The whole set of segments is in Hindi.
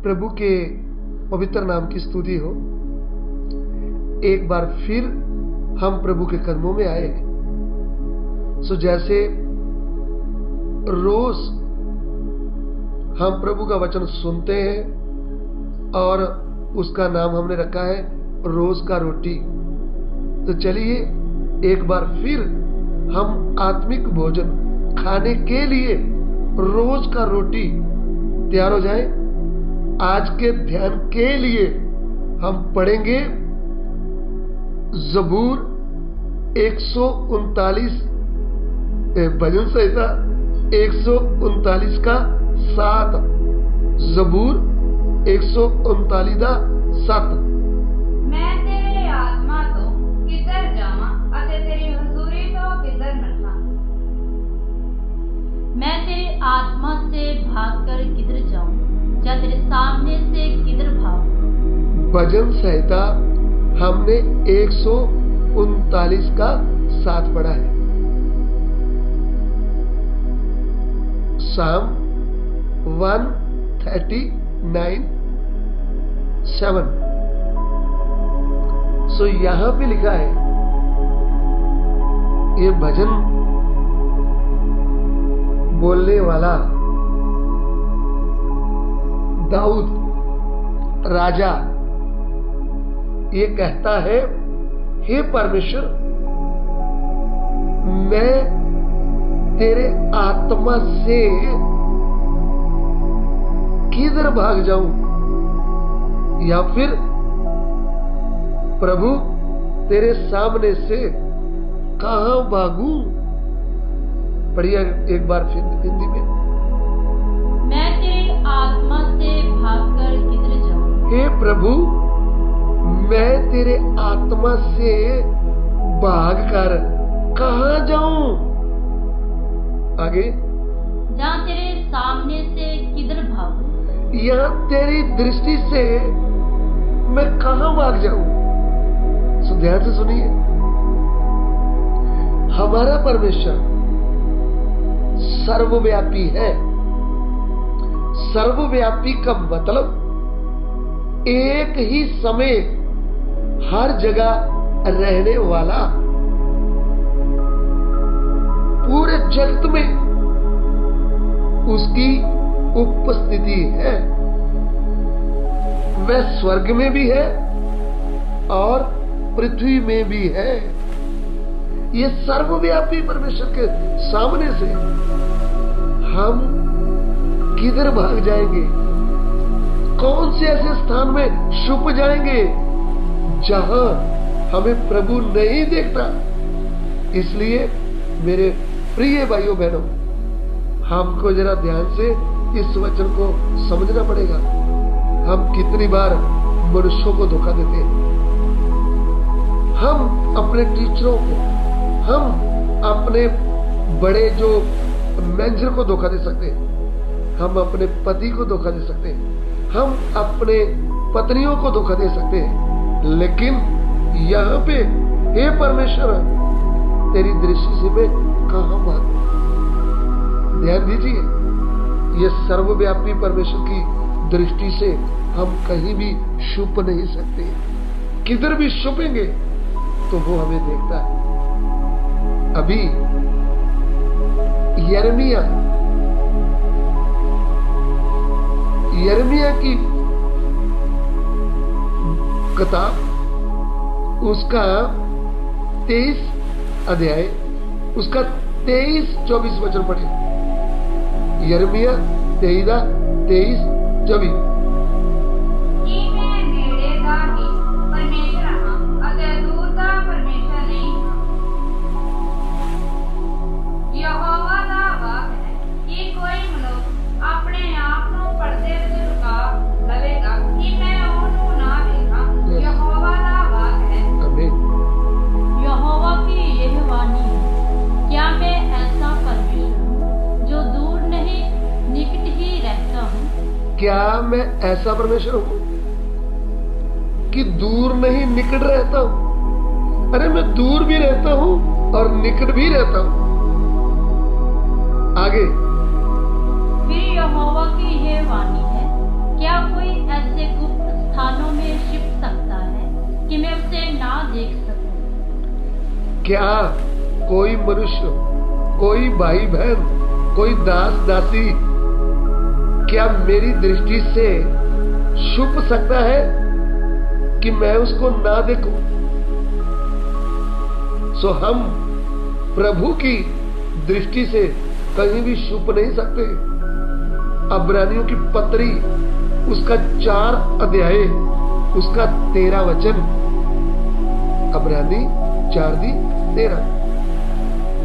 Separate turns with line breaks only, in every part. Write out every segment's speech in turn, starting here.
प्रभु के पवित्र नाम की स्तुति हो। एक बार फिर हम प्रभु के कदमों में आए हैं। सो जैसे रोज हम प्रभु का वचन सुनते हैं और उसका नाम हमने रखा है रोज का रोटी, तो चलिए एक बार फिर हम आत्मिक भोजन खाने के लिए रोज का रोटी तैयार हो जाए। आज के ध्यान के लिए हम पढ़ेंगे जबूर 139 भजन संहिता 139 का 7। जबूर 139:7।
मैं तेरे आत्मा तो किधर जावां अते तेरी हुजूरी तो किधर नठा।
मैं तेरे आत्मा से भागकर किधर जाऊं या तेरे सामने से किधर भागूं।
भजन संहिता हमने 139 का 7 पढ़ा है। Psalm 139:7। सो यहां पे लिखा है, ये भजन बोलने वाला दाऊद राजा ये कहता है, हे परमेश्वर, मैं तेरे आत्मा से किधर भाग जाऊं, या फिर प्रभु तेरे सामने से कहां भागूं। पढ़िए एक बार फिर हिंदी में।
मैं तेरे आत्मा से भागकर किधर जाऊं।
हे प्रभु, मैं तेरे आत्मा से भागकर कहां जाऊं। आगे,
जहां तेरे सामने से किधर भागूं।
यहां तेरी दृष्टि से मैं कहां भाग जाऊं। सो ध्यान से सुनिए, हमारा परमेश्वर सर्वव्यापी है। सर्वव्यापी का मतलब एक ही समय हर जगह रहने वाला, पूरे जगत में उसकी उपस्थिति है। वह स्वर्ग में भी है और पृथ्वी में भी है। ये सर्वव्यापी परमेश्वर के सामने से हम किधर भाग जाएंगे, कौन से ऐसे स्थान में छुप जाएंगे जहां हमें प्रभु नहीं देखता। इसलिए मेरे प्रिय भाइयों बहनों, हमको जरा ध्यान से इस वचन को समझना पड़ेगा। हम कितनी बार मनुष्यों को धोखा देते हैं। हम अपने टीचरों को, हम अपने बड़े जो मैनेजर को धोखा दे सकते हैं, हम अपने पति को धोखा दे सकते हैं, हम अपने पत्नियों को धोखा दे सकते हैं। लेकिन यहाँ पे, हे परमेश्वर, तेरी दृष्टि से मैं कहां भागूं। ध्यान दीजिए, ये सर्वव्यापी परमेश्वर की दृष्टि से हम कहीं भी छुप नहीं सकते। किधर भी छुपेंगे तो वो हमें देखता है। अभी यिर्मयाह की किताब, उसका 23 अध्याय, उसका 23-24 वचन पढ़े। यिर्मयाह 23-24।
कि मैं नेड़े दा ही परमेश्वर हां अते दूर दा परमेश्वर नहीं हां। यहोवा दा वाक है कि कोई मनुष्य अपने आप ਨੂੰ ਪਰਦੇ ਵਿੱਚ ਲੁਕਾ ਲਵੇਗਾ ਕਿ ਮੈਂ ਉਹਨੂੰ ਨਾ ਦੇਖਾਂ। यहोवा दा वाक है।
आमीन।
यहोवा की यह वाणी है, क्या मैं ऐसा परमेश्वर हूँ जो दूर नहीं निकट ही रहता हूँ।
क्या मैं ऐसा परमेश्वर हूं कि दूर नहीं निकट रहता हूं। अरे मैं दूर भी रहता हूं और निकट भी रहता हूं। आगे,
फिर यहोवा की यह वाणी है, क्या कोई
क्या कोई मनुष्य, कोई भाई बहन, कोई दास दासी क्या मेरी दृष्टि से छुप सकता है कि मैं उसको ना देखूं? सो हम प्रभु की दृष्टि से कहीं भी छुप नहीं सकते। इब्रानियों की पत्री उसका 4 अध्याय उसका 13 वचन, इब्रानी 4:13।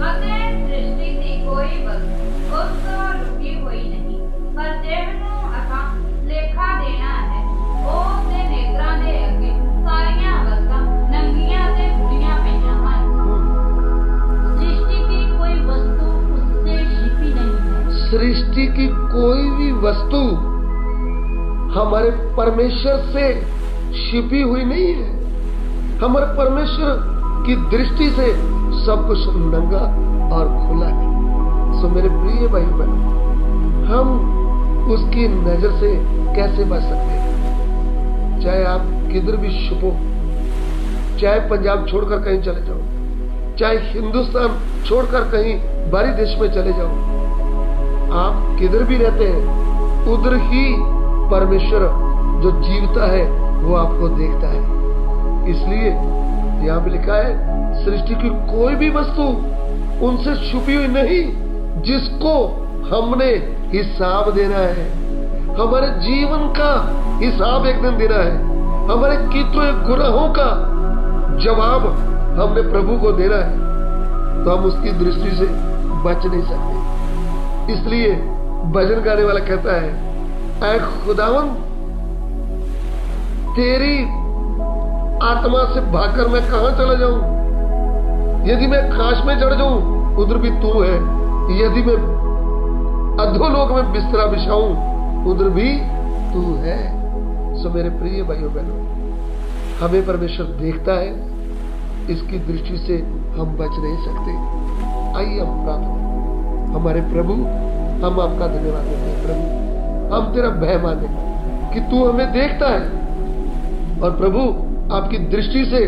ਅਤੇ ਦ੍ਰਿਸ਼ਟੀ ਦੀ ਕੋਈ ਵਸਤੂ ਉਸ ਤੋਂ ਲੁਕੀ ਹੋਈ ਨਹੀਂ, ਪਰ ਜਿਹਨੂੰ ਅਸਾਂ ਲੇਖਾ ਦੇਣਾ ਹੈ, ਉਹ ਦੇ ਨੇਤਰਾਂ ਦੇ ਅੱਗੇ ਸਾਰੀਆਂ ਵਸਤਾਂ ਨੰਗੀਆਂ ਤੇ ਖੁੱਲੀਆਂ ਪਈਆਂ ਹਨ।
सृष्टि की कोई वस्तु उससे छिपी नहीं है।
सृष्टि की कोई भी वस्तु हमारे परमेश्वर से छिपी हुई नहीं है। हमारे परमेश्वर की दृष्टि से सब कुछ नंगा और खुला है। सो मेरे प्रिय भाई बहन, हम उसकी नजर से कैसे बच सकते हैं? चाहे आप किधर भी छुपो, चाहे पंजाब छोड़कर कहीं चले जाओ, चाहे हिंदुस्तान छोड़कर कहीं बाहरी देश में चले जाओ, आप किधर भी रहते हैं, उधर ही परमेश्वर जो जीवता है वो आपको देखता है। इसलिए यहाँ पे लिखा है, सृष्टि की कोई भी वस्तु उनसे छुपी हुई नहीं, जिसको हमने हिसाब देना है। हमारे जीवन का हिसाब एक दिन देना है। हमारे किए हुए गुनाहों का जवाब हमने प्रभु को देना है, तो हम उसकी दृष्टि से बच नहीं सकते। इसलिए भजन गाने वाला कहता है, ऐ खुदावन तेरी आत्मा से भागकर मैं कहां चला जाऊं? यदि मैं आकाश में चढ़ जाऊं उधर भी तू है, यदि मैं अधोलोक में बिस्तरा बिछाऊं उधर भी तू है। सो मेरे प्रिय भाइयों बहनों, हमें परमेश्वर देखता है, इसकी दृष्टि से हम बच नहीं सकते। आइए हम प्रार्थना। हमारे प्रभु, हम आपका धन्यवाद देते हैं। प्रभु, हम तेरा भय माने कि तू हमें देखता है, और प्रभु आपकी दृष्टि से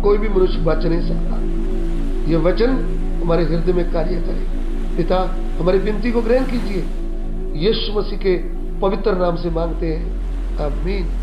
कोई भी मनुष्य बच नहीं सकता। ये वचन हमारे हृदय में कार्य करे। पिता, हमारी विनती को ग्रहण कीजिए। यीशु मसीह के पवित्र नाम से मांगते हैं, आमीन।